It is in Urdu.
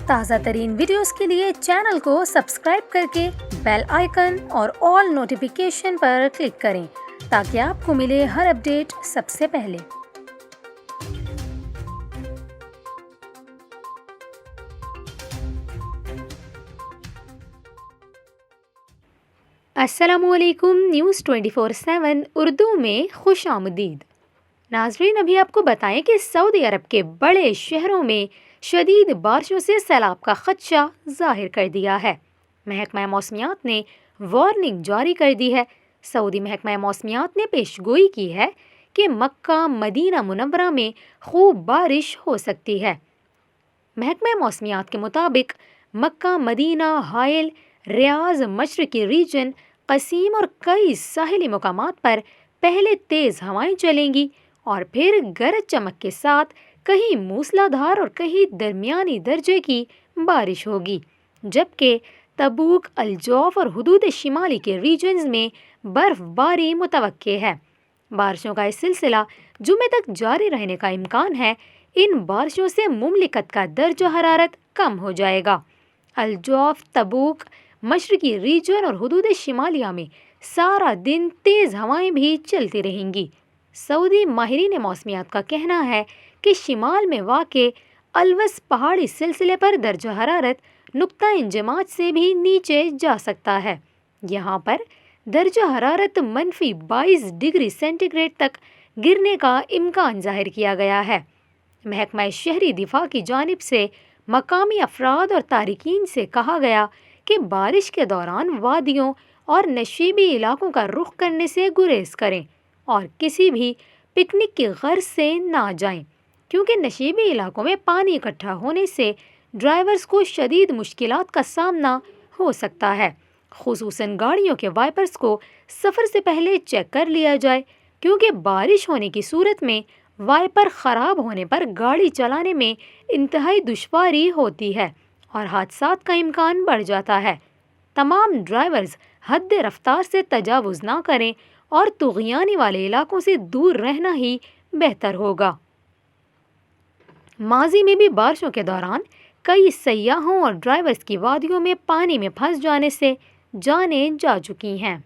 تازہ ترین ویڈیوز کے لیے چینل کو سبسکرائب کر کے بیل آئیکن اور آل نوٹیفیکیشن پر کلک کریں تاکہ آپ کو ملے ہر اپڈیٹ سب سے پہلے۔ السلام علیکم، نیوز 24/7 اردو میں خوش آمدید۔ ناظرین، ابھی آپ کو بتائیں کہ سعودی عرب کے بڑے شہروں میں شدید بارشوں سے سیلاب کا خدشہ ظاہر کر دیا ہے۔ محکمہ موسمیات نے وارننگ جاری کر دی ہے۔ سعودی محکمہ موسمیات نے پیش گوئی کی ہے کہ مکہ مدینہ منورہ میں خوب بارش ہو سکتی ہے۔ محکمہ موسمیات کے مطابق مکہ مدینہ، حائل، ریاض، مشرقی ریجن، قصیم اور کئی ساحلی مقامات پر پہلے تیز ہوائیں چلیں گی اور پھر گرج چمک کے ساتھ کہیں موسلا دھار اور کہیں درمیانی درجے کی بارش ہوگی، جبکہ تبوک، الجوف اور حدود شمالی کے ریجنز میں برف باری متوقع ہے۔ بارشوں کا یہ سلسلہ جمعے تک جاری رہنے کا امکان ہے۔ ان بارشوں سے مملکت کا درجہ حرارت کم ہو جائے گا۔ الجوف، تبوک، مشرقی ریجن اور حدود شمالیہ میں سارا دن تیز ہوائیں بھی چلتی رہیں گی۔ سعودی ماہرین موسمیات کا کہنا ہے کہ شمال میں واقع الوس پہاڑی سلسلے پر درجہ حرارت نقطہ انجماج سے بھی نیچے جا سکتا ہے۔ یہاں پر درجہ حرارت -22 ڈگری سینٹی گریڈ تک گرنے کا امکان ظاہر کیا گیا ہے۔ محکمہ شہری دفاع کی جانب سے مقامی افراد اور تارکین سے کہا گیا کہ بارش کے دوران وادیوں اور نشیبی علاقوں کا رخ کرنے سے گریز کریں اور کسی بھی پکنک کی غرض سے نہ جائیں، کیونکہ نشیبی علاقوں میں پانی اکٹھا ہونے سے ڈرائیورز کو شدید مشکلات کا سامنا ہو سکتا ہے۔ خصوصاً گاڑیوں کے وائپرز کو سفر سے پہلے چیک کر لیا جائے، کیونکہ بارش ہونے کی صورت میں وائپر خراب ہونے پر گاڑی چلانے میں انتہائی دشواری ہوتی ہے اور حادثات کا امکان بڑھ جاتا ہے۔ تمام ڈرائیورز حد رفتار سے تجاوز نہ کریں اور طغیانی والے علاقوں سے دور رہنا ہی بہتر ہوگا۔ ماضی میں بھی بارشوں کے دوران کئی سیاحوں اور ڈرائیورز کی وادیوں میں پانی میں پھنس جانے سے جانیں جا چکی ہیں۔